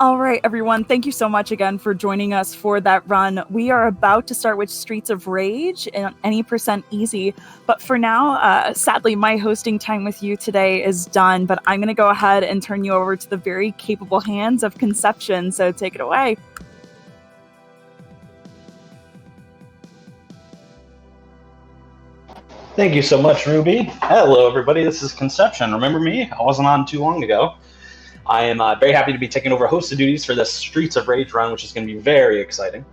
All right, everyone. Thank you so much again for joining us for that run. We are about to start with Streets of Rage and any percent easy. But for now, sadly, my hosting time with you today is done. But I'm going to go ahead and turn you over to the very capable hands of Conception. So take it away. Thank you so much, Ruby. Hello, everybody. This is Conception. Remember me? I wasn't on too long ago. I am very happy to be taking over hosted duties for the Streets of Rage run, which is going to be very exciting.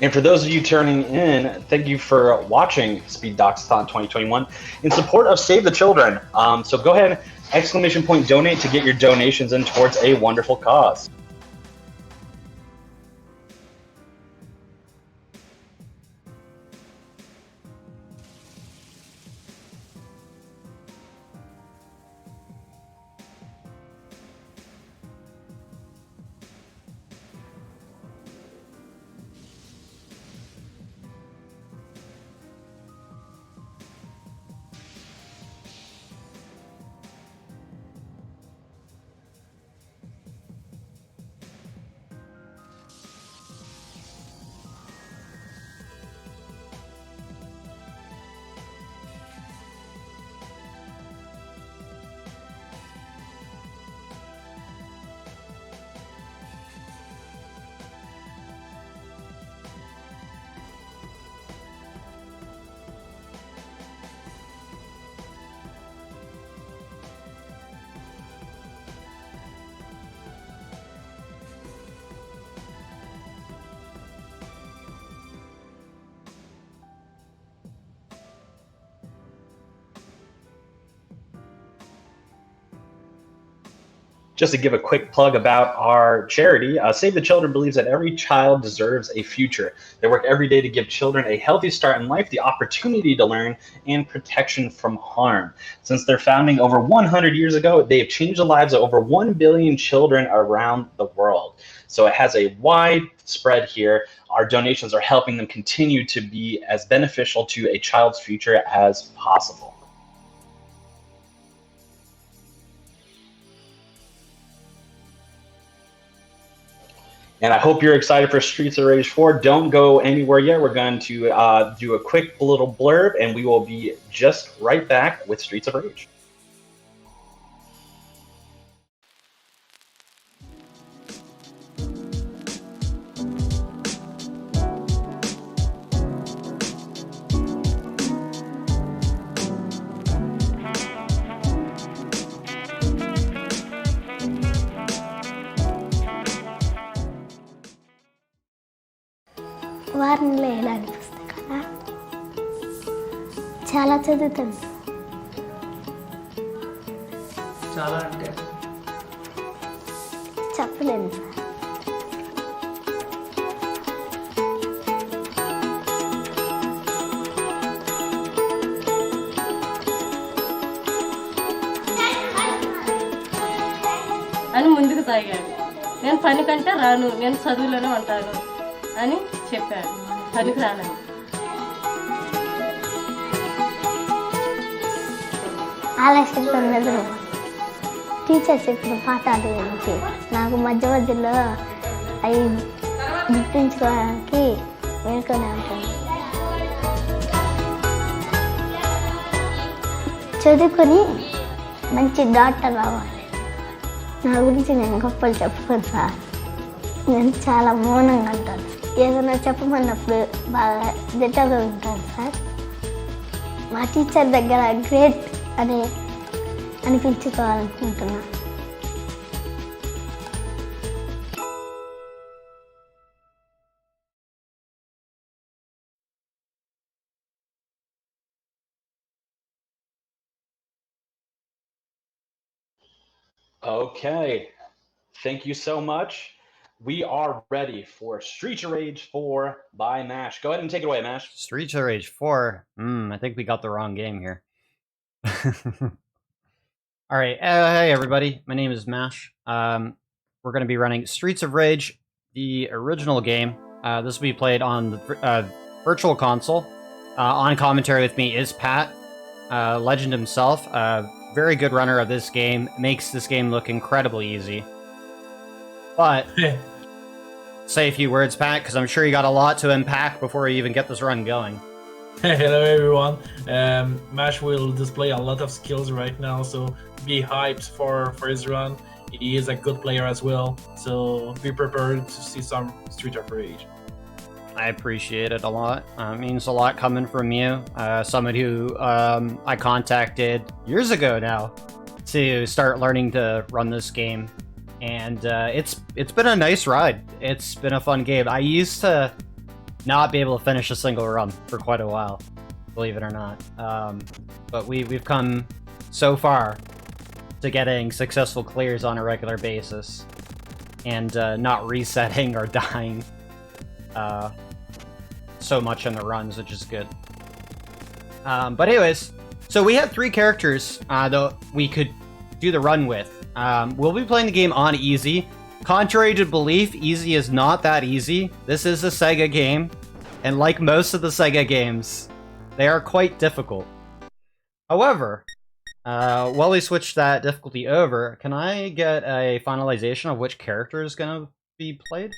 And for those of you turning in, thank you for watching SpeedDocsAthon 2021 in support of Save the Children. So go ahead, ! Donate to get your donations in towards a wonderful cause. Just to give a quick plug about our charity, Save the Children believes that every child deserves a future. They work every day to give children a healthy start in life, the opportunity to learn, and protection from harm. Since their founding over 100 years ago, they have changed the lives of over 1 billion children around the world. So it has a wide spread here. Our donations are helping them continue to be as beneficial to a child's future as possible. And I hope you're excited for Streets of Rage 4. Don't go anywhere yet. We're going to do a quick little blurb, and we will be just right back with Streets of Rage. వారంలో ఎలాంటి పుస్తకాలా చాలా చదువుతాను. చాలా అంటే చెప్పలేను sir. అని ముందుకు సాగాడు. నేను పని కంటే రాను, నేను చదువులోనే ఉంటాను అని చెప్పాడు. పనికి రానని. ఆలస్యంగా ఉన్నది టీచర్ చెప్పిన పాఠాలు గురించి నాకు మధ్య మధ్యలో అవి గుర్తుంచుకోవడానికి మేల్కొని ఉంటాను. చదువుకొని మంచి డాక్టర్ అవ్వాలి. నా గురించి నేను గొప్పలు చెప్పుకోను సార్. నేను చాలా మౌనంగా ఉంటాను. ఏదైనా చెప్పమన్నప్పుడు బాగా దిట్టగా ఉంటాను సార్. మా టీచర్ దగ్గర గ్రేట్ అని అనిపించుకోవాలనుకుంటున్నా. Okay, thank you so much. We are ready for Streets of Rage 4 by MASH. Go ahead and take it away, MASH. Streets of Rage 4? I think we got the wrong game here. All right, hey everybody, my name is Mash. We're going to be running Streets of Rage, the original game. This will be played on the Virtual Console. On commentary with me is Pat, Legend himself, very good runner of this game, makes this game look incredibly easy. But, say a few words, Pat, because I'm sure you got a lot to unpack before you even get this run going. Hello everyone. Mash will display a lot of skills right now, so be hyped for his run. He is a good player as well, so be prepared to see some Street of Rage. I appreciate it a lot. It means a lot coming from you, someone who I contacted years ago now to start learning to run this game, and it's been a nice ride. It's been a fun game. I used to not be able to finish a single run for quite a while, believe it or not. But we've come so far to getting successful clears on a regular basis, and not resetting or dying so much in the runs, which is good. But anyways, so we have 3 characters that we could do the run with. We'll be playing the game on easy. Contrary to belief, easy is not that easy. This is a Sega game, and like most of the Sega games, they are quite difficult. However, while we switch that difficulty over, can I get a finalization of which character is going to be played?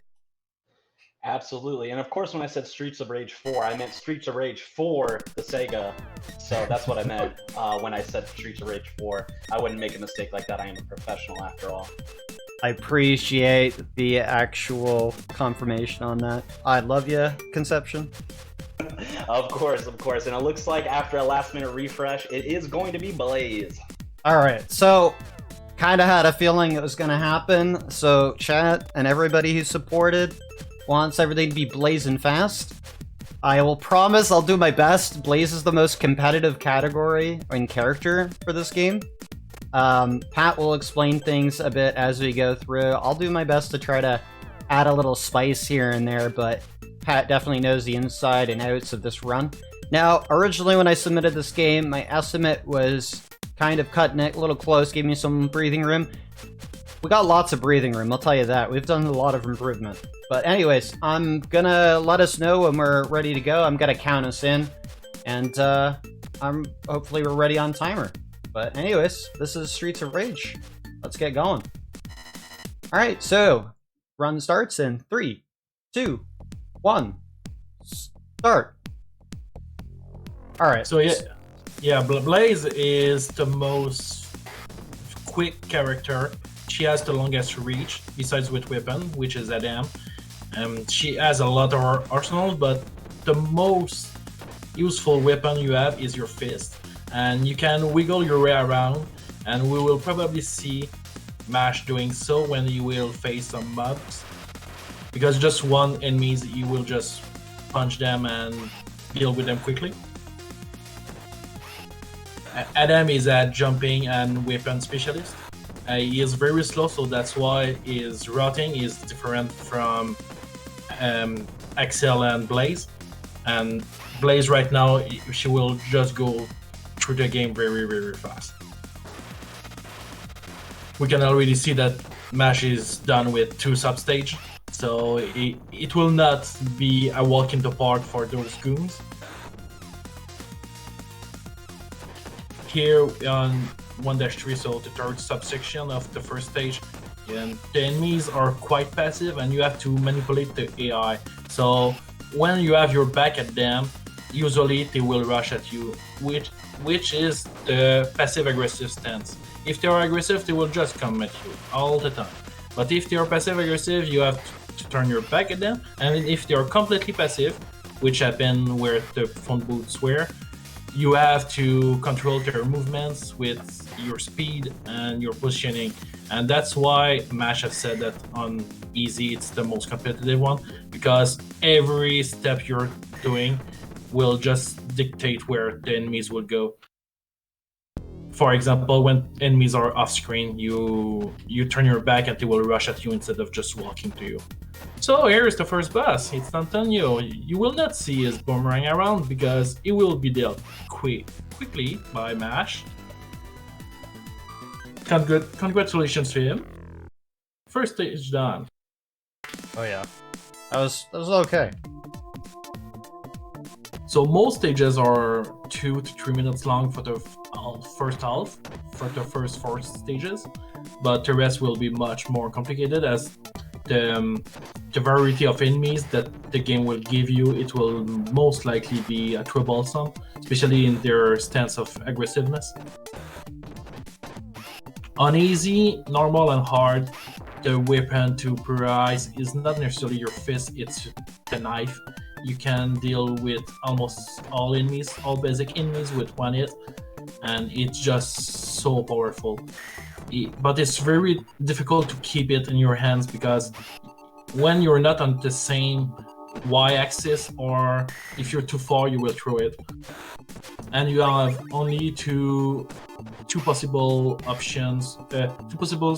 Absolutely. And of course, when I said Streets of Rage 4, I meant Streets of Rage for the Sega. So that's what I meant when I said Streets of Rage 4. I wouldn't make a mistake like that. I am a professional after all. I appreciate the actual confirmation on that. I love you, Conception. Of course. And it looks like after a last-minute refresh, it is going to be Blaze. Alright, so kind of had a feeling it was going to happen. So chat and everybody who supported wants everything to be blazing fast. I will promise I'll do my best. Blaze is the most competitive category and character for this game. Pat will explain things a bit as we go through. I'll do my best to try to add a little spice here and there, but Pat definitely knows the inside and outs of this run. Now, originally when I submitted this game, my estimate was kind of cutting it a little close, gave me some breathing room. We got lots of breathing room, I'll tell you that. We've done a lot of improvement. But anyways, I'm gonna let us know when we're ready to go. I'm gonna count us in, and hopefully we're ready on timer. But anyways, this is Streets of Rage. Let's get going. Alright, so run starts in 3, 2, 1, start. Alright. So yeah, Blaze is the most quick character. She has the longest reach, besides with weapon, which is Adam. She has a lot of arsenal, but the most useful weapon you have is your fist. And you can wiggle your way around, and we will probably see Mash doing so when you will face some mobs. Because just one enemies, you will just punch them and deal with them quickly. Adam is a jumping and weapon specialist. He is very slow, so that's why his routing is different from Axel and Blaze. And Blaze right now, she will just go through the game very fast. We can already see that Mash is done with 2 substage, so it will not be a walk in the park for those goons. Here on 1-3, so the 3rd subsection of the first stage, and the enemies are quite passive and you have to manipulate the AI. So when you have your back at them, usually they will rush at you, which is the passive-aggressive stance. If they are aggressive, they will just come at you all the time. But if they are passive-aggressive, you have to turn your back at them. And if they are completely passive, which happened where the phone booths were, you have to control their movements with your speed and your positioning. And that's why Mash has said that on easy it's the most competitive one, because every step you're doing will just dictate where the enemies will go. For example, when enemies are off screen, you turn your back and they will rush at you instead of just walking to you. So here is the first boss. It's Antonio. You will not see his boomerang around because it will be dealt quickly by Mash. Congratulations to him. First stage done. Oh yeah, that was okay. So most stages are 2 to 3 minutes long for the first half, for the first 4 stages, but the rest will be much more complicated as the variety of enemies that the game will give you, it will most likely be troublesome, especially in their stance of aggressiveness. On easy, normal, and hard, the weapon to prioritize is not necessarily your fist, it's the knife. You can deal with almost all enemies, all basic enemies with one hit, and it's just so powerful. But it's very difficult to keep it in your hands because when you're not on the same y-axis, or if you're too far, you will throw it. And you have only two possible options, two possible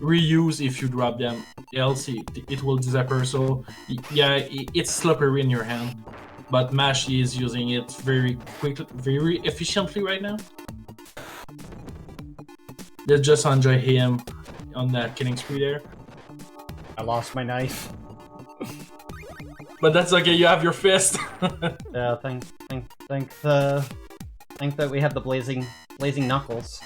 reuse if you drop them, else it will disappear. So yeah, it's slippery in your hand, but Mash is using it very quickly, very efficiently right now. Let's just enjoy him on that killing spree there. I lost my knife. But that's okay, you have your fist. Yeah, think that we have the blazing knuckles.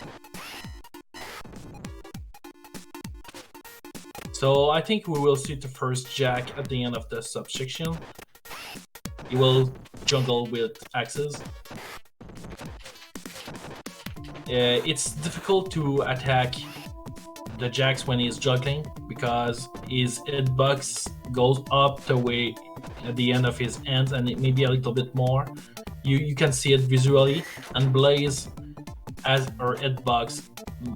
So I think we will see the first Jack at the end of the subsection. He will jungle with axes. It's difficult to attack the Jacks when he's juggling because his hitbox goes up the way at the end of his hands and it may be a little bit more. You can see it visually, and Blaze has her hitbox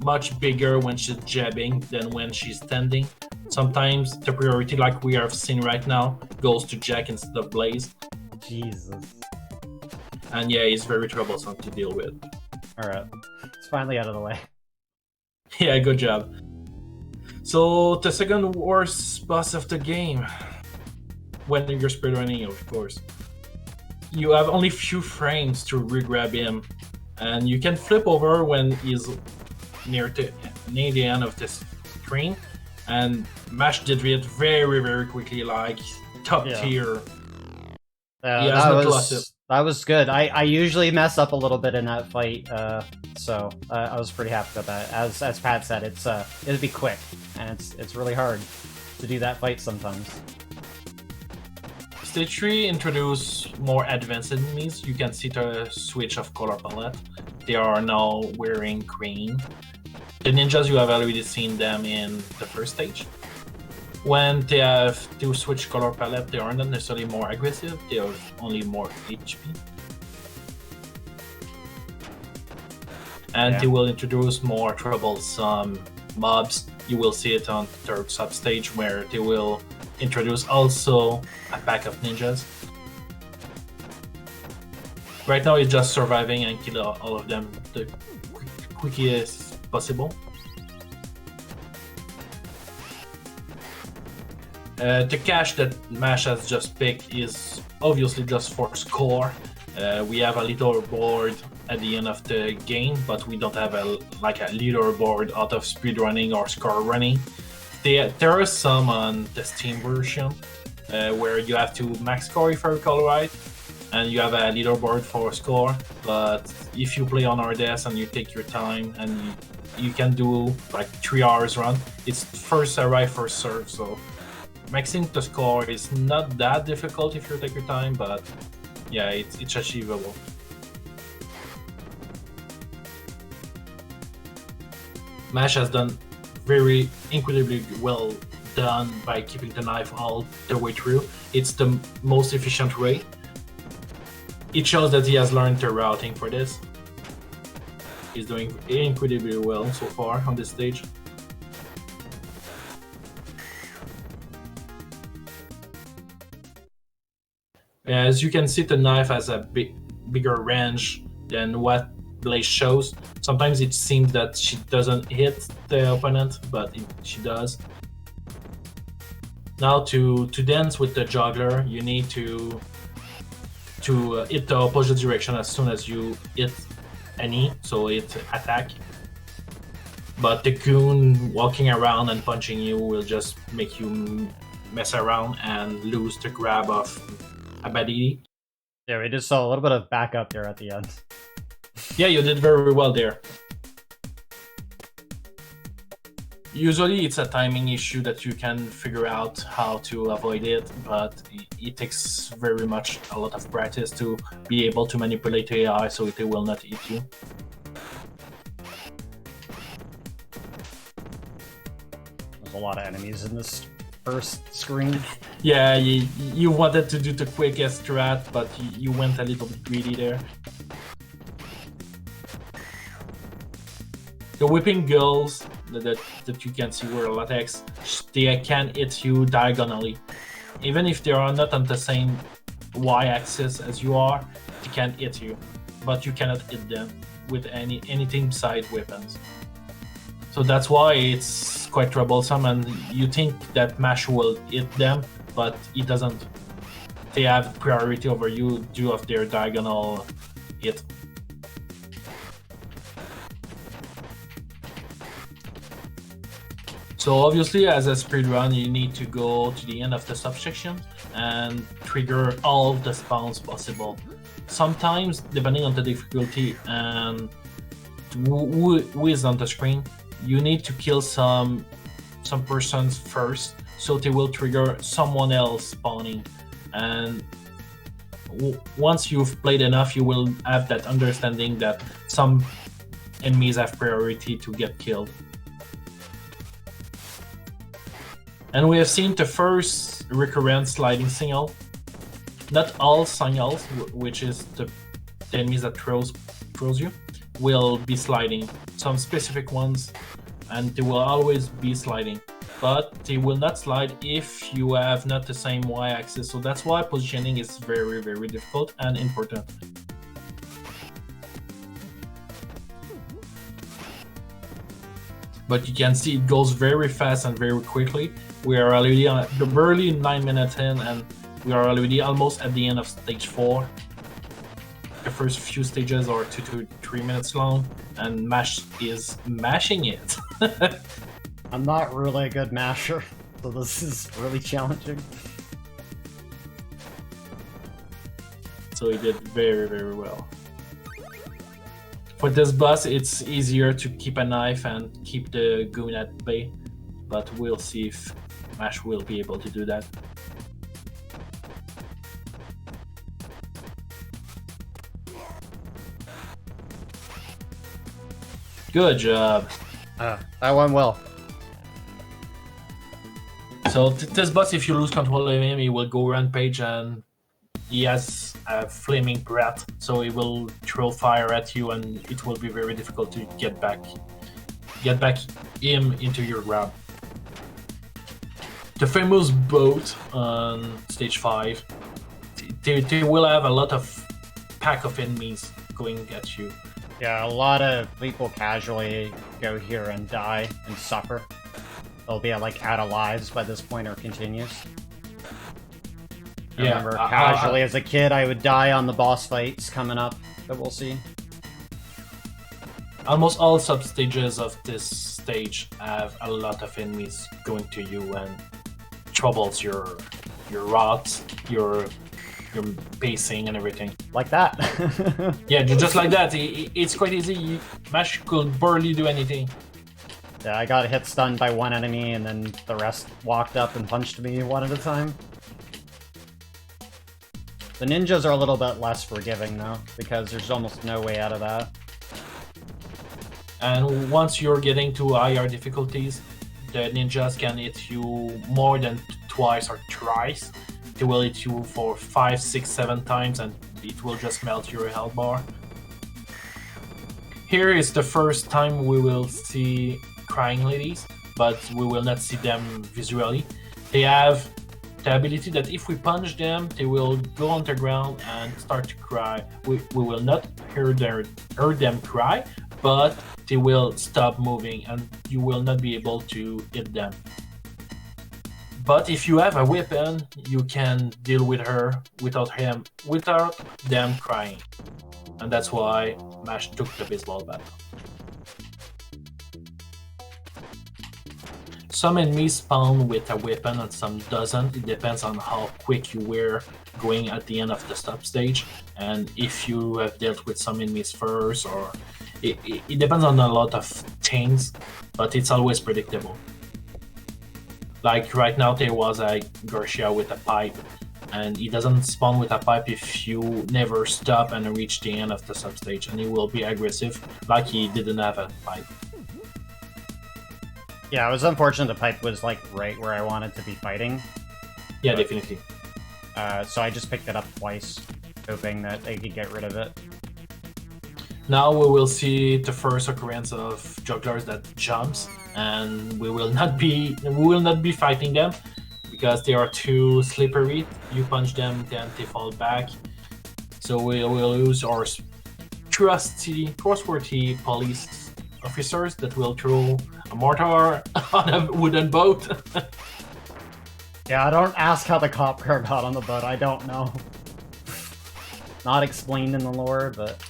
much bigger when she's jabbing than when she's standing. Sometimes the priority, like we have seen right now, goes to Jack instead of Blaze. Jesus. And yeah, he's very troublesome to deal with. Alright, it's finally out of the way. Yeah, good job. So, the second worst boss of the game, when you're speedrunning, of course. You have only few frames to re-grab him, and you can flip over when he's near the end of the screen, and Mash did it very, very quickly, like top tier. That was good. I usually mess up a little bit in that fight, so I was pretty happy about that. As Pat said, it'd be quick, and it's really hard to do that fight sometimes. Stage 3 introduce more advanced enemies. You can see the switch of color palette. They are now wearing green. The ninjas, you have already seen them in the first stage. When they have to switch color palette, they are not necessarily more aggressive, they have only more HP. And they will introduce more troublesome mobs. You will see it on the third substage where they will introduce also a pack of ninjas. Right now it's just surviving and kill all of them the quickest possible. The cache that Mash has just picked is obviously just for score. We have a leaderboard at the end of the game, but we don't have a leaderboard out of speedrunning or score running. There are some on the Steam version where you have to max score if I recall right, and you have a leaderboard for score. But if you play on RDS and you take your time and you can do like 3 hours run, it's first arrive, first serve. So maxing the score is not that difficult if you take your time, but yeah, it's achievable. Mash has done very incredibly well done by keeping the knife all the way through. It's the most efficient way. It shows that he has learned the routing for this. He's doing incredibly well so far on this stage. As you can see, the knife has a bigger range than what Blaze shows. Sometimes it seems that she doesn't hit the opponent, but she does. Now to dance with the juggler, you need to hit the opposite direction as soon as you hit any, so it's attack. But the goon walking around and punching you will just make you mess around and lose the grab of ability. Yeah, we just saw a little bit of backup there at the end. Yeah, you did very well there. Usually it's a timing issue that you can figure out how to avoid it, but it takes very much a lot of practice to be able to manipulate AI so it will not eat you. There's a lot of enemies in this first screen. Yeah, you wanted to do the quickest strat, but you went a little bit greedy there. The whipping girls that you can see were latex, they can hit you diagonally. Even if they are not on the same y-axis as you are, they can hit you, but you cannot hit them with anything besides weapons. So that's why it's quite troublesome, and you think that Mash will hit them, but it doesn't. They have priority over you due of their diagonal hit. So obviously, as a speedrun, you need to go to the end of the subsection and trigger all of the spawns possible. Sometimes, depending on the difficulty and who is on the screen, you need to kill some persons first, so they will trigger someone else spawning. And once you've played enough, you will have that understanding that some enemies have priority to get killed. And we have seen the first recurrent sliding signal. Not all signals, which is the enemies that throws you, will be sliding. Some specific ones, and they will always be sliding. But they will not slide if you have not the same y-axis. So that's why positioning is very, very difficult and important. But you can see it goes very fast and very quickly. We are already barely 9 minutes in, and we are already almost at the end of stage 4. The first few stages are 2 to 3 minutes long, and Mash is mashing it. I'm not really a good masher, so this is really challenging. So he did very, very well. For this boss, it's easier to keep a knife and keep the goon at bay, but we'll see if Mash will be able to do that. Good job. That went well. So this boss, if you lose control of him, he will go rampage, and he has a flaming breath, so he will throw fire at you, and it will be very difficult to get back him into your grab. The famous boat on stage 5, they will have a lot of pack of enemies going at you. Yeah, a lot of people casually go here and die and suffer. They'll be like out of lives by this point or continues. I remember casually as a kid I would die on the boss fights coming up, but we'll see. Almost all sub-stages of this stage have a lot of enemies going to you and troubles your routes, your pacing and everything. Like that. Yeah, just like that. It's quite easy. Mash could barely do anything. Yeah, I got hit stunned by one enemy and then the rest walked up and punched me one at a time. The ninjas are a little bit less forgiving though, because there's almost no way out of that. And once you're getting to higher difficulties, the ninjas can hit you more than twice or thrice. They will hit you for 5, 6, 7 times, and it will just melt your health bar. Here is the first time we will see crying ladies, but we will not see them visually. They have the ability that if we punch them, they will go on the ground and start to cry. We will not hear them cry, but they will stop moving and you will not be able to hit them. But if you have a weapon, you can deal with her without them crying. And that's why Mash took the baseball bat. some enemies spawn with a weapon and some doesn't. It depends on how quick you were going at the end of the stop stage, and if you have dealt with some enemies first, or it depends on a lot of things, but it's always predictable. Like right now there was a Garcia with a pipe, and he doesn't spawn with a pipe if you never stop and reach the end of the substage, and he will be aggressive like he didn't have a pipe. Yeah, it was unfortunate the pipe was like right where I wanted to be fighting. Yeah, definitely. So I just picked it up twice, hoping that they could get rid of it. Now we will see the first occurrence of jugglers that jumps, and we will not be fighting them because they are too slippery. You punch them, then they fall back. So we will use our trustworthy police officers that will throw a mortar on a wooden boat. Yeah, don't ask how the cop car got on the boat, I don't know. Not explained in the lore, but...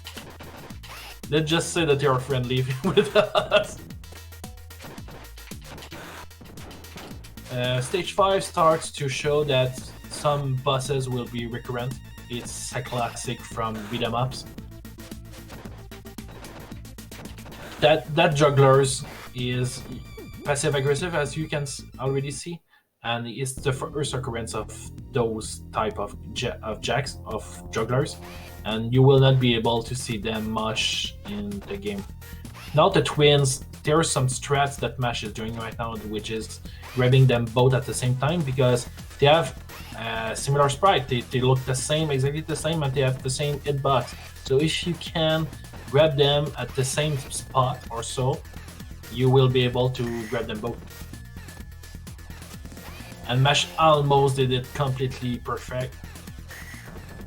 Let's just say that they are friendly with us. Stage 5 starts to show that some bosses will be recurrent. It's a classic from beat 'em ups. That jugglers is passive aggressive, as you can already see, and it's the first occurrence of those type of jugglers, and you will not be able to see them much in the game. Now the twins, there are some strats that Mash is doing right now, which is grabbing them both at the same time, because they have similar sprite. They look the same, exactly the same, and they have the same hitbox. So if you can grab them at the same spot or so, you will be able to grab them both. And Mash almost did it completely perfect.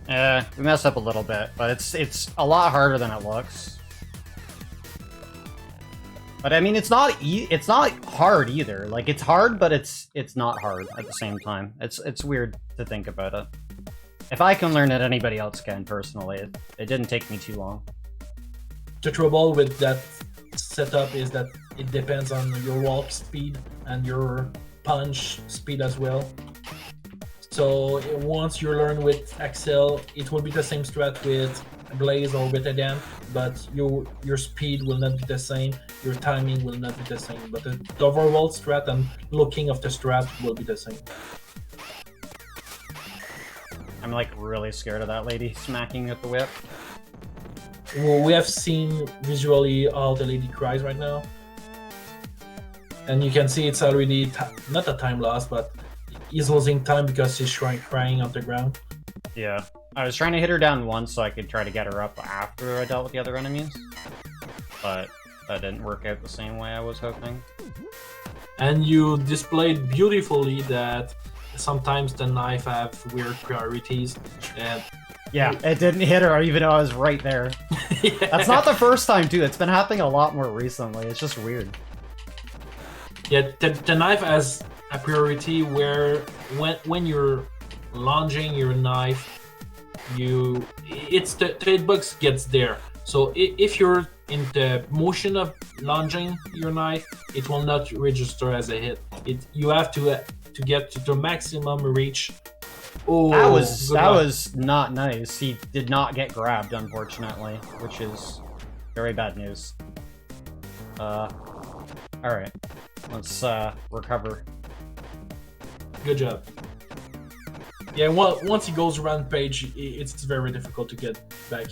We messed up a little bit, but it's a lot harder than it looks. But I mean, it's not hard either. Like, it's hard, but it's not hard at the same time. It's weird to think about it. If I can learn it, anybody else can. Personally, it didn't take me too long. The trouble with that setup is that it depends on your walk speed and your punch speed as well. So once you learn with Axel, it will be the same strat with Blaze or with Adam, but your speed will not be the same, your timing will not be the same, but the overall strat and looking of the strat will be the same. I'm like really scared of that lady smacking at the whip. Well, we have seen visually all the lady cries right now, and you can see it's already not a time loss, but he's losing time because she's crying on the ground. Yeah, I was trying to hit her down once so I could try to get her up after I dealt with the other enemies, but that didn't work out the same way I was hoping. And you displayed beautifully that sometimes the knife have weird priorities, and yeah, it didn't hit her even though I was right there. yeah. That's not the first time too, it's been happening a lot more recently, it's just weird. Yeah, the knife has a priority where when you're lunging your knife, it's the hitbox gets there. So if you're in the motion of lunging your knife, it will not register as a hit. You have to get to the maximum reach. Oh, that was not nice. He did not get grabbed, unfortunately, which is very bad news. Alright. Let's recover. Good job. Yeah, once he goes rampage, it's very difficult to get back.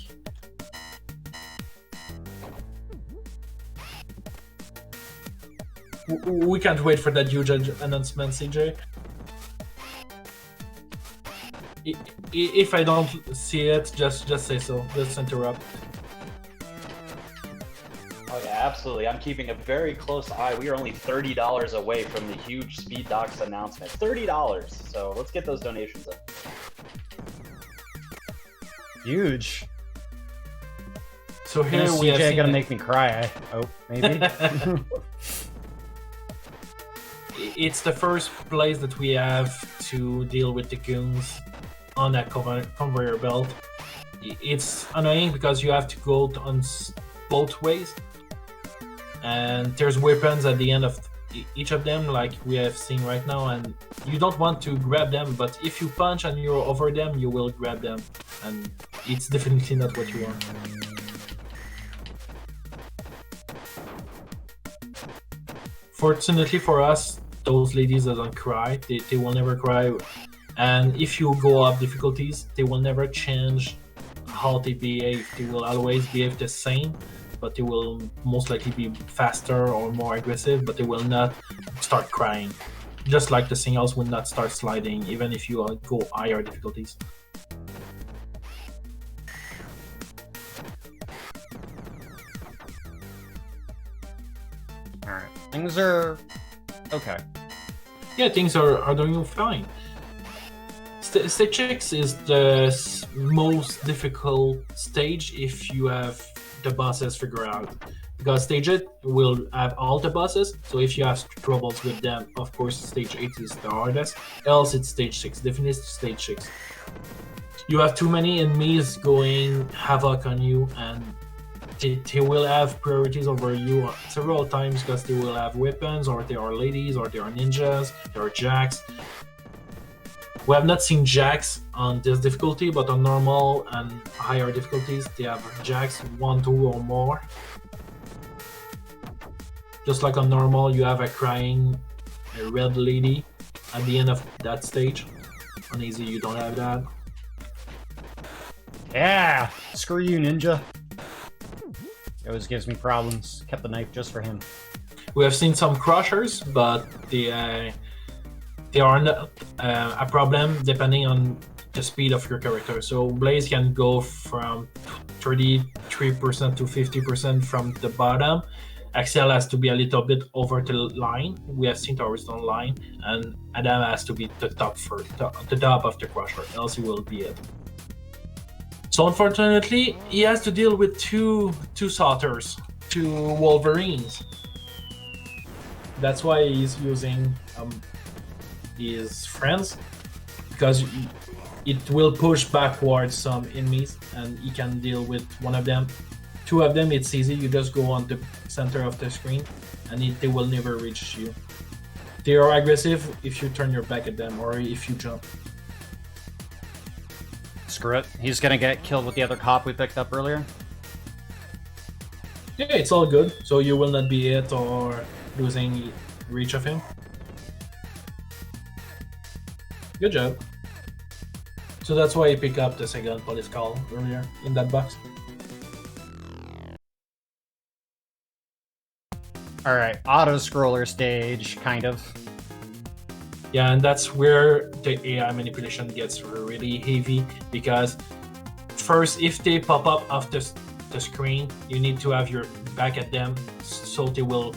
We can't wait for that huge announcement, CJ. If I don't see it, just say so. Let's interrupt. Oh yeah, absolutely. I'm keeping a very close eye. We are only $30 away from the huge SpeedDocs announcement. $30. So let's get those donations up. Huge. So here we CJ have gonna make me cry. Maybe. It's the first place that we have to deal with the goons on that conveyor belt. It's annoying because you have to go on both ways, and there's weapons at the end of each of them, like we have seen right now, and you don't want to grab them, but if you punch and you're over them, you will grab them, and it's definitely not what you want. Fortunately for us, those ladies doesn't cry. They will never cry, and if you go up difficulties, they will never change how they behave. They will always behave the same, but they will most likely be faster or more aggressive, but they will not start crying. Just like the singles will not start sliding, even if you go higher difficulties. Alright, things are okay. Yeah, things are doing fine. Stage 6 is the most difficult stage if you have the bosses figured out. Because stage 8 will have all the bosses, so if you have troubles with them, of course stage 8 is the hardest, else it's stage 6, definitely stage 6. You have too many enemies going havoc on you, and they will have priorities over you several times because they will have weapons, or they are ladies, or they are ninjas, they are jacks. We have not seen jacks on this difficulty, but on normal and higher difficulties, they have jacks 1, 2 or more. Just like on normal, you have a crying a red lady at the end of that stage. On easy, you don't have that. Yeah! Screw you, ninja. It always gives me problems. Kept the knife just for him. We have seen some crushers, but they are not a problem depending on the speed of your character. So Blaze can go from 33% to 50% from the bottom. Axel has to be a little bit over the line. We have seen the horizontal line, and Adam has to be the top of the crusher, else he will be it. So unfortunately, he has to deal with two Sauters, 2 Wolverines. That's why he's using his friends, because it will push backwards some enemies, and he can deal with one of them. 2 of them, it's easy. You just go on the center of the screen, and they will never reach you. They are aggressive if you turn your back at them or if you jump. Screw it. He's gonna get killed with the other cop we picked up earlier. Yeah, it's all good. So you will not be hit or losing reach of him. Good job. So that's why I picked up the second police call earlier in that box. Alright, auto-scroller stage, kind of. Yeah, and that's where the AI manipulation gets really heavy, because first, if they pop up off the screen, you need to have your back at them, so they will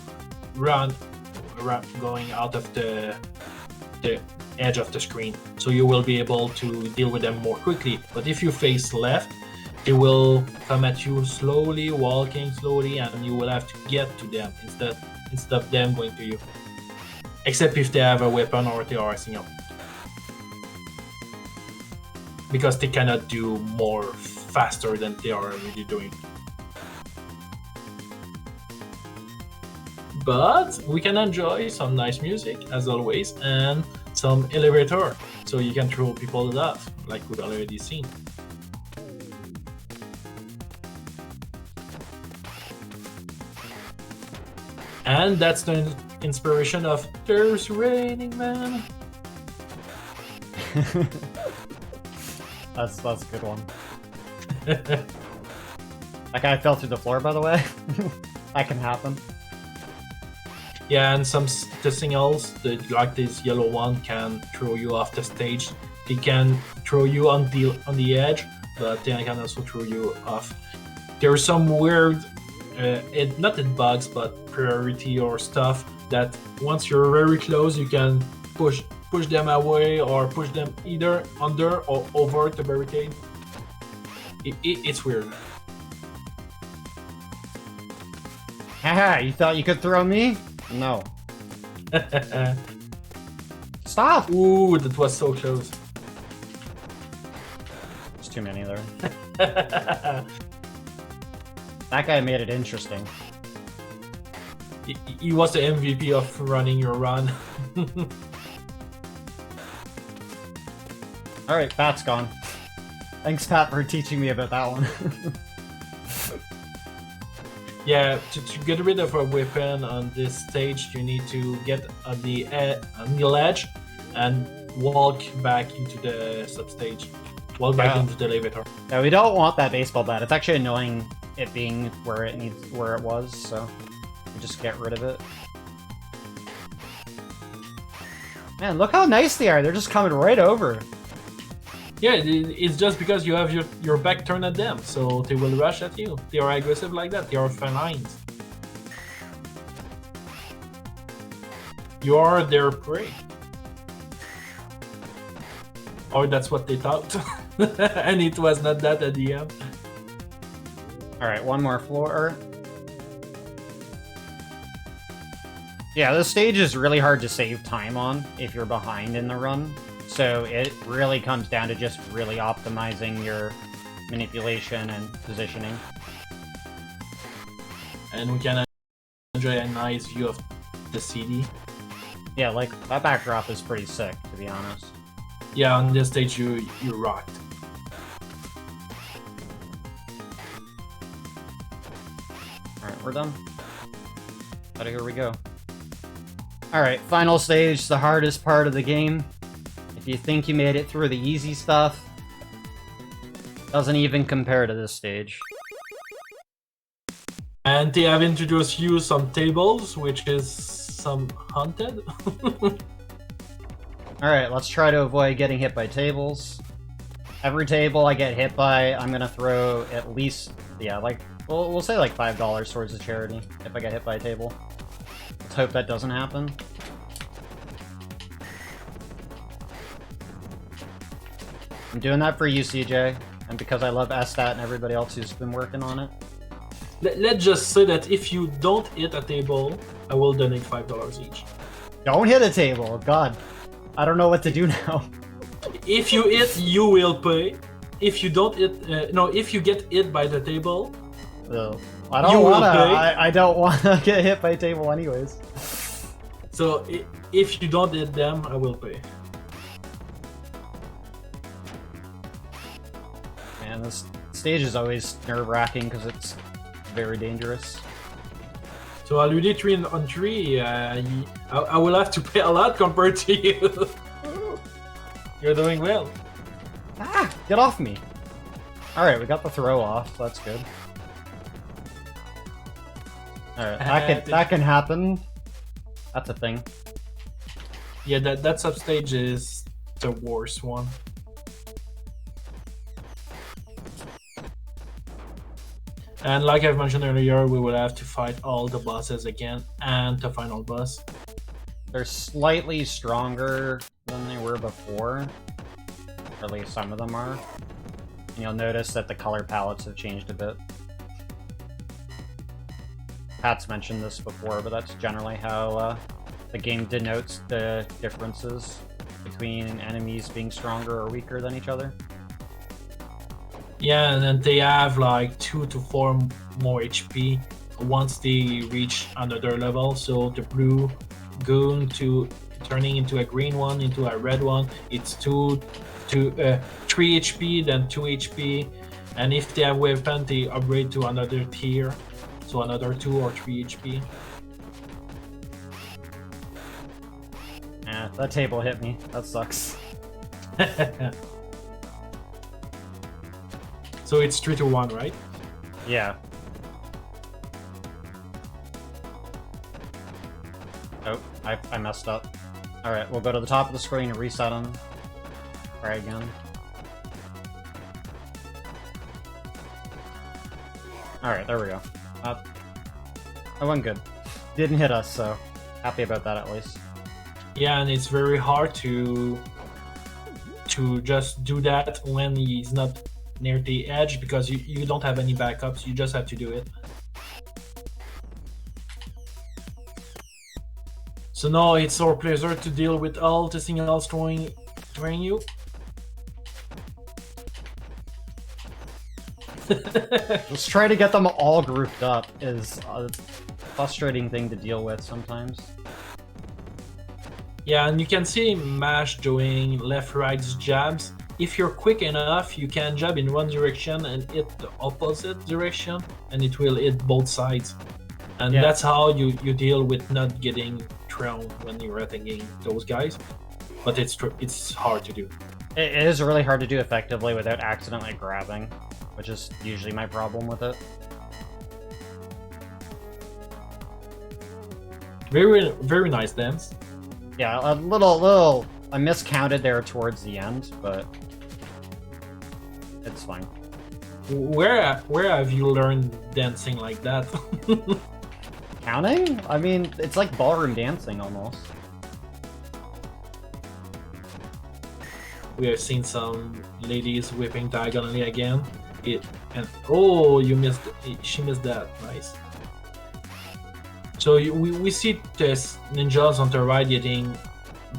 run going out of the edge of the screen, so you will be able to deal with them more quickly. But if you face left, they will come at you slowly, walking slowly, and you will have to get to them instead of them going to you. Except if they have a weapon or they are a single. Because they cannot do more faster than they are already doing. But we can enjoy some nice music, as always, and some elevator, so you can throw people off, like we've already seen. And that's the inspiration of There's Raining Man. That's a good one. That guy fell through the floor, by the way. That can happen. Yeah, and the singles, like this yellow one, can throw you off the stage. They can throw you on the edge, but they can also throw you off. There are some weird, not in bugs, but priority or stuff that once you're very close, you can push them away or push them either under or over the barricade. It's weird. Haha, you thought you could throw me? No. Stop! Ooh, that was so close. There's too many there. That guy made it interesting. He was the MVP of running your run. Alright, Pat's gone. Thanks, Pat, for teaching me about that one. Yeah, to get rid of a weapon on this stage, you need to get on the ledge and walk back into the substage. Walk back into the elevator. Yeah, we don't want that baseball bat. It's actually annoying it being where it was, so we just get rid of it. Man, look how nice they are. They're just coming right over. Yeah, it's just because you have your back turned at them, so they will rush at you. They are aggressive like that. They are felines. You are their prey. Or that's what they thought. And it was not that at the end. Alright, one more floor. Yeah, this stage is really hard to save time on if you're behind in the run. So it really comes down to just really optimizing your manipulation and positioning. And we can enjoy a nice view of the CD. Yeah, like, that backdrop is pretty sick, to be honest. Yeah, on this stage you rocked. Alright, we're done. But here we go. Alright, final stage, the hardest part of the game. If you think you made it through the easy stuff, doesn't even compare to this stage. And they have introduced you some tables, which is some haunted. Alright, let's try to avoid getting hit by tables. Every table I get hit by, I'm gonna throw at least, yeah, like, we'll say like $5 towards the charity if I get hit by a table. Let's hope that doesn't happen. I'm doing that for you, CJ, and because I love SDAT and everybody else who's been working on it. Let's just say that if you don't hit a table, I will donate $5 each. Don't hit a table, God. I don't know what to do now. If you hit, you will pay. If you don't hit, no, if you get hit by the table, I don't wanna. I don't wanna get hit by a table anyways. So if you don't hit them, I will pay. Man, this stage is always nerve-wracking because it's very dangerous. So already 3 on 3, I will have to pay a lot compared to you. You're doing well. Ah! Get off me! Alright, we got the throw off, so that's good. Alright, that can happen. That's a thing. Yeah, that substage is the worst one. And like I've mentioned earlier, we will have to fight all the bosses again and the final boss. They're slightly stronger than they were before. Or at least some of them are. And you'll notice that the color palettes have changed a bit. Pat's mentioned this before, but that's generally how the game denotes the differences between enemies being stronger or weaker than each other. Yeah, and then they have like 2 to 4 more HP once they reach another level. So the blue goon turning into a green one, into a red one, it's 3 HP, then 2 HP. And if they have weapon, they upgrade to another tier, so another 2 or 3 HP. Yeah, that table hit me. That sucks. So it's 3 to 1, right? Yeah. Oh, I messed up. Alright, we'll go to the top of the screen and reset them. Try again. Alright, there we go. That went good. Didn't hit us, so happy about that at least. Yeah, and it's very hard to just do that when he's not near the edge, because you don't have any backups, you just have to do it. So now it's our pleasure to deal with all the signals throwing you. Let's try to get them all grouped up is frustrating thing to deal with sometimes. Yeah, and you can see Mash doing left-right jabs. If you're quick enough, you can jab in one direction and hit the opposite direction, and it will hit both sides. And Yeah. that's how you deal with not getting thrown when you're attacking those guys. But it's hard to do. It is really hard to do effectively without accidentally grabbing, which is usually my problem with it. Very, very nice dance. Yeah, a little, I miscounted there towards the end, but it's fine. Where have you learned dancing like that? Counting? I mean, it's like ballroom dancing almost. We have seen some ladies whipping diagonally again. Oh, you missed. She missed that. Nice. So we see this ninjas on the right getting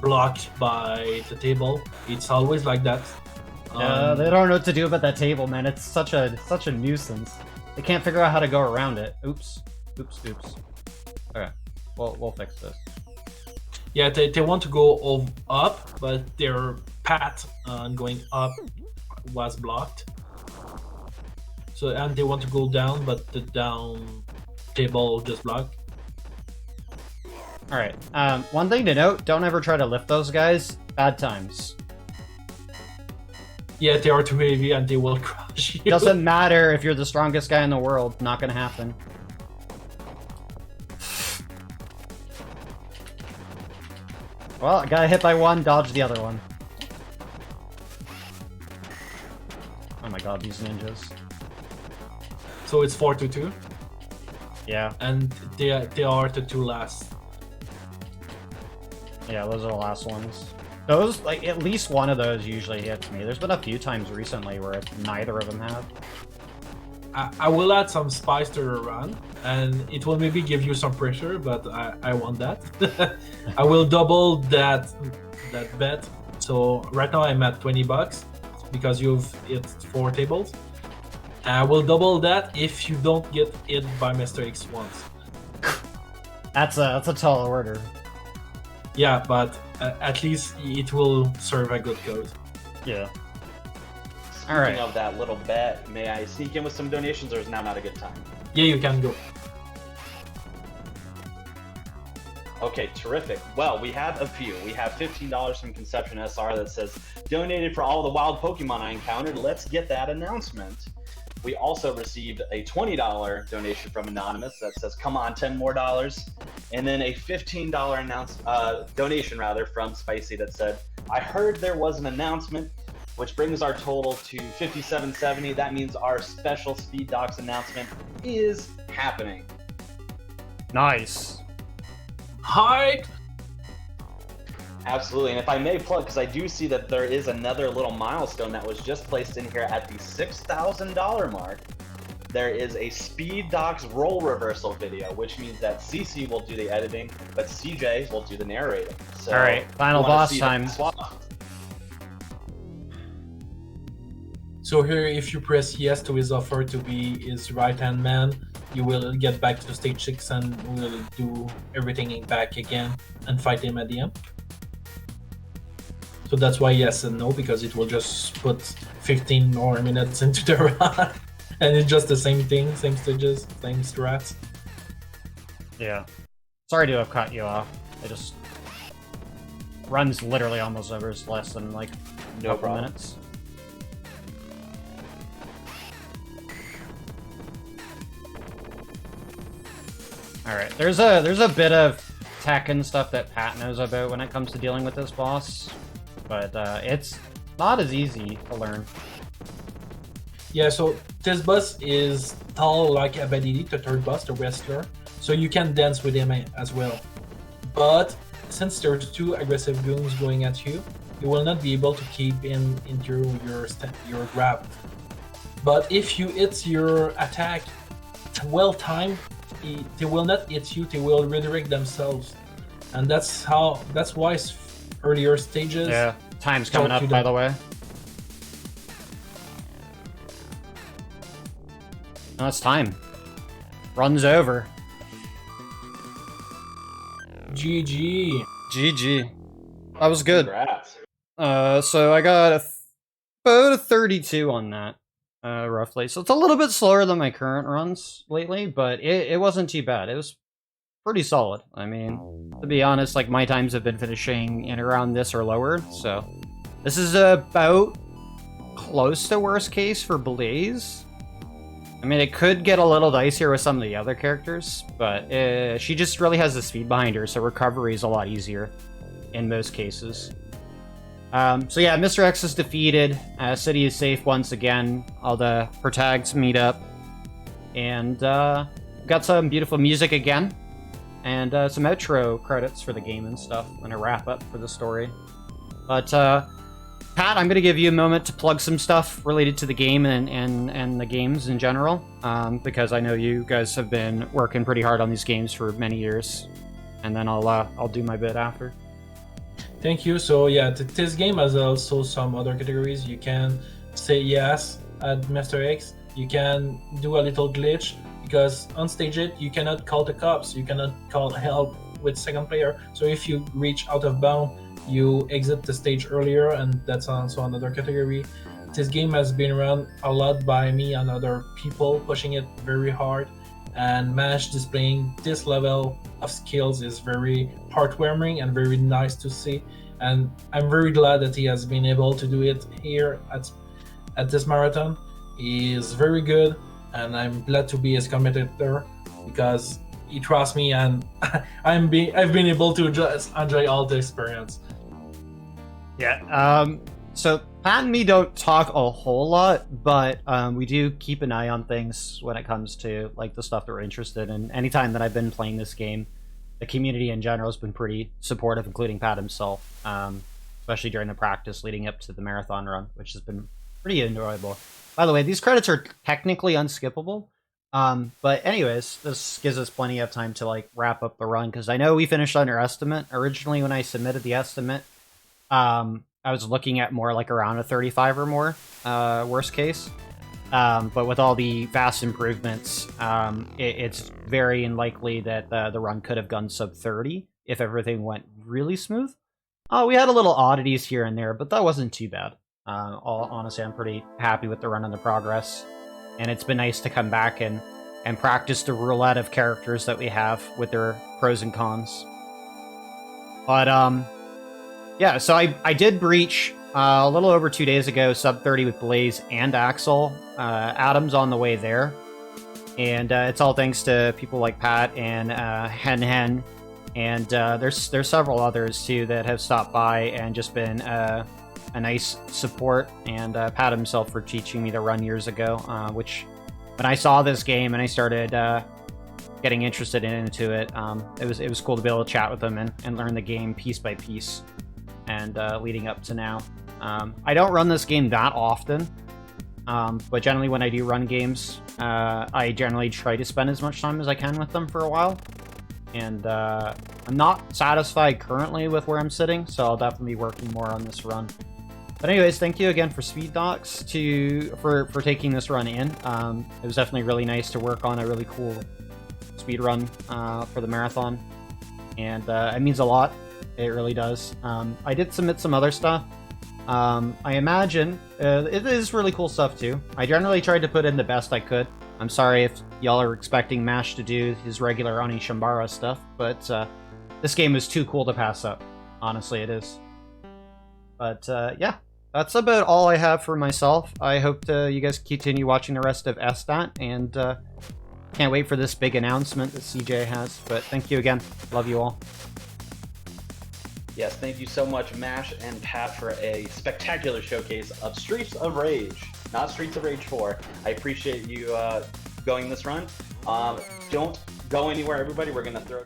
blocked by the table. It's always like that. They don't know what to do about that table, man. It's such a nuisance. They can't figure out how to go around it. Oops. Okay, we'll fix this. Yeah, they want to go up, but their path on going up was blocked. So, and they want to go down, but the down table just blocked. Alright, one thing to note, don't ever try to lift those guys. Bad times. Yeah, they are too heavy and they will crush you. Doesn't matter if you're the strongest guy in the world, not gonna happen. Well, I got hit by one, dodge the other one. Oh my god, these ninjas. So it's 4-2, Yeah, and they are the two last. yeah, those are the last ones. Those, like, at least one of those usually hits me. There's been a few times recently where neither of them have. I will add some spice to the run, and it will maybe give you some pressure, but I want that. I will double that bet. So right now I'm at $20 because you've hit 4 tables. I will double that if you don't get hit by Mr. X once. That's a tall order. Yeah, but at least it will serve a good cause. Yeah. Speaking Alright. of that little bet, may I sneak in with some donations, or is now not a good time? Yeah, you can go. Okay, terrific. Well, we have a few. We have $15 from Conception SR that says, donated for all the wild Pokemon I encountered. Let's get that announcement. We also received a $20 donation from Anonymous that says, come on, 10 more dollars. And then a $15 donation from Spicy that said, I heard there was an announcement, which brings our total to $57.70. That means our special Speed Docs announcement is happening. Nice. Hi. Absolutely, and if I may plug, because I do see that there is another little milestone that was just placed in here at the $6,000 mark. There is a Speed Docs role reversal video, which means that CC will do the editing, but CJ will do the narrating. So, All right, final you wanna boss see that time. swap? So here, if you press yes to his offer to be his right-hand man, you will get back to stage 6 and we'll do everything back again and fight him at the end. So that's why yes and no, because it will just put 15 more minutes into the run. And it's just the same thing, same stages, same strats. Yeah. Sorry to have cut you off. It just runs literally almost over less than like a No couple problem. minutes. Alright, there's a bit of tech and stuff that Pat knows about when it comes to dealing with this boss, but it's not as easy to learn. Yeah, so this boss is tall like Abadidi, the third boss, the wrestler, so you can dance with him as well. But since there's 2 aggressive goons going at you, you will not be able to keep into your grab. But if you hit your attack well timed, they will not hit you, they will redirect themselves. And that's why earlier stages. Yeah, time's coming Talk up, to by them. the way. No, it's time. Run's over. GG. GG. That was good. Congrats. So I got about a 32 on that, roughly. So it's a little bit slower than my current runs lately, but it wasn't too bad. It was pretty solid. I mean, to be honest, like, my times have been finishing in around this or lower, so this is about close to worst case for Blaze. I mean, it could get a little dicier with some of the other characters, but she just really has the speed behind her, so recovery is a lot easier in most cases. So yeah, Mr. X is defeated. City is safe once again. All the protags meet up, and got some beautiful music again, and some outro credits for the game and stuff, and a wrap up for the story. But Pat, I'm going to give you a moment to plug some stuff related to the game and the games in general, because I know you guys have been working pretty hard on these games for many years, and then I'll do my bit after. Thank you. So yeah, this game has also some other categories. You can say yes at Mr. X. You can do a little glitch, because on stage it, you cannot call the cops. You cannot call help with second player. So if you reach out of bound, you exit the stage earlier, and that's also another category. This game has been run a lot by me and other people, pushing it very hard, and Mash displaying this level of skills is very heartwarming and very nice to see. And I'm very glad that he has been able to do it here at this marathon. He is very good, and I'm glad to be his competitor, because he trusts me, and I've been able to just enjoy all the experience. Yeah, so Pat and me don't talk a whole lot, but we do keep an eye on things when it comes to, like, the stuff that we're interested in. Anytime that I've been playing this game, the community in general has been pretty supportive, including Pat himself, especially during the practice leading up to the marathon run, which has been pretty enjoyable. By the way, these credits are technically unskippable, but anyways, this gives us plenty of time to, like, wrap up the run, because I know we finished under estimate. Originally, when I submitted the estimate, I was looking at more like around a 35 or more, worst case. But with all the vast improvements, it's very unlikely that the run could have gone sub 30 if everything went really smooth. We had a little oddities here and there, but that wasn't too bad. Honestly, I'm pretty happy with the run and the progress. And it's been nice to come back and practice the roulette of characters that we have with their pros and cons. But, yeah, so I did breach a little over 2 days ago, sub 30 with Blaze and Axel. Adam's on the way there. And it's all thanks to people like Pat and Hen. And there's several others, too, that have stopped by and just been a nice support. And Pat himself for teaching me to run years ago, which when I saw this game and I started getting interested into it, it was cool to be able to chat with them and learn the game piece by piece. And leading up to now. I don't run this game that often, but generally when I do run games, I generally try to spend as much time as I can with them for a while. And I'm not satisfied currently with where I'm sitting, so I'll definitely be working more on this run. But anyways, thank you again for SpeedDocs for taking this run in. It was definitely really nice to work on a really cool speed run for the marathon, and it means a lot. It really does. I did submit some other stuff. I imagine it is really cool stuff too. I generally tried to put in the best I could. I'm sorry if y'all are expecting Mash to do his regular Ani Shambara stuff, but this game is too cool to pass up. Honestly, it is. But yeah, that's about all I have for myself. I hope you guys continue watching the rest of SDAT, and can't wait for this big announcement that CJ has. But thank you again. Love you all. Yes, thank you so much, Mash and Pat, for a spectacular showcase of Streets of Rage, not Streets of Rage 4. I appreciate you going this run. Don't go anywhere, everybody. We're going to throw...